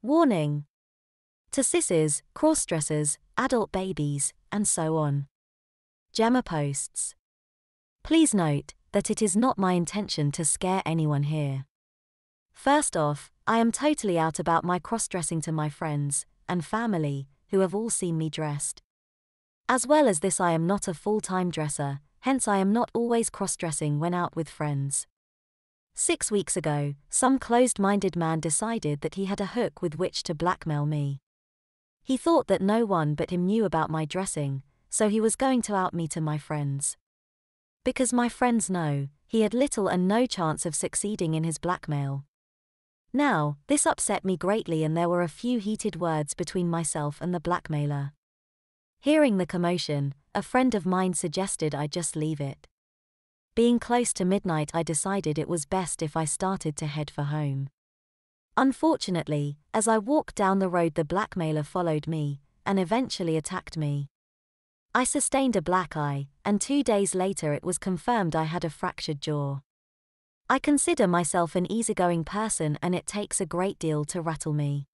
Warning. To Sissys, crossdressers, adult babies, and so on. Gemma posts. Please note that it is not my intention to scare anyone here. First off, I am totally out about my cross-dressing to my friends and family, who have all seen me dressed. As well as this, I am not a full-time dresser, hence I am not always cross-dressing when out with friends. 6 weeks ago, some closed-minded man decided that he had a hook with which to blackmail me. He thought that no one but him knew about my dressing, so he was going to out me to my friends. Because my friends know, he had little and no chance of succeeding in his blackmail. Now, this upset me greatly and there were a few heated words between myself and the blackmailer. Hearing the commotion, a friend of mine suggested I just leave it. Being close to midnight, I decided it was best if I started to head for home. Unfortunately, as I walked down the road, the blackmailer followed me and eventually attacked me. I sustained a black eye, and 2 days later it was confirmed I had a fractured jaw. I consider myself an easygoing person and it takes a great deal to rattle me.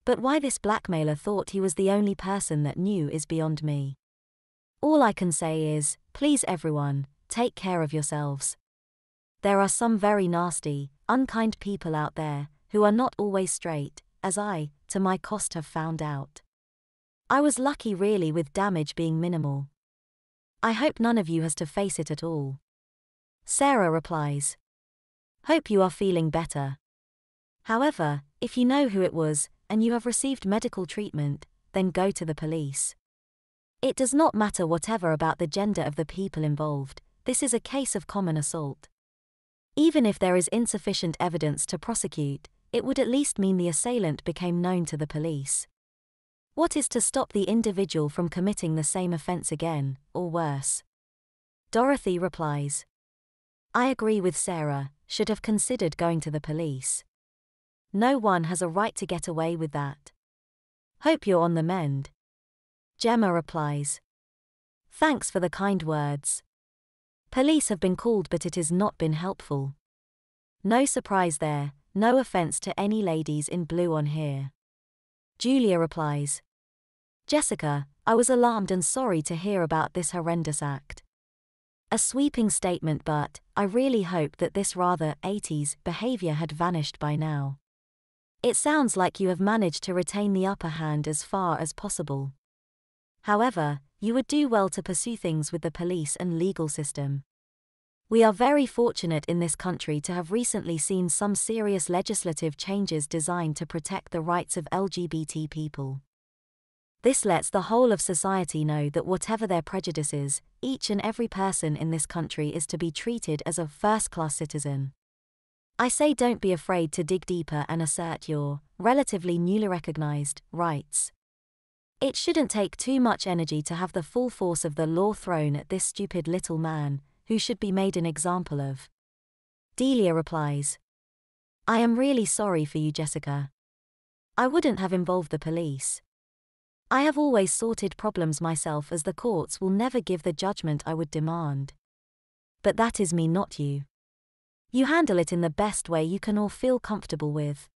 But why this blackmailer thought he was the only person that knew is beyond me. All I can say is, please everyone, take care of yourselves. There are some very nasty, unkind people out there who are not always straight, as I, to my cost, have found out. I was lucky really, with damage being minimal. I hope none of you has to face it at all. Sarah replies. Hope you are feeling better. However, if you know who it was, and you have received medical treatment, then go to the police. It does not matter whatever about the gender of the people involved, this is a case of common assault. Even if there is insufficient evidence to prosecute, it would at least mean the assailant became known to the police. What is to stop the individual from committing the same offense again, or worse? Dorothy replies. I agree with Sarah, should have considered going to the police. No one has a right to get away with that. Hope you're on the mend. Gemma replies. Thanks for the kind words. Police have been called but it has not been helpful. No surprise there, no offense to any ladies in blue on here. Julia replies. Jessica, I was alarmed and sorry to hear about this horrendous act. A sweeping statement, but I really hope that this rather 80s behavior had vanished by now. It sounds like you have managed to retain the upper hand as far as possible. However, you would do well to pursue things with the police and legal system. We are very fortunate in this country to have recently seen some serious legislative changes designed to protect the rights of LGBT people. This lets the whole of society know that whatever their prejudices, each and every person in this country is to be treated as a first-class citizen. I say don't be afraid to dig deeper and assert your, relatively newly recognized, rights. It shouldn't take too much energy to have the full force of the law thrown at this stupid little man, who should be made an example of. Delia replies. I am really sorry for you, Jessica. I wouldn't have involved the police. I have always sorted problems myself, as the courts will never give the judgment I would demand. But that is me, not you. You handle it in the best way you can or feel comfortable with.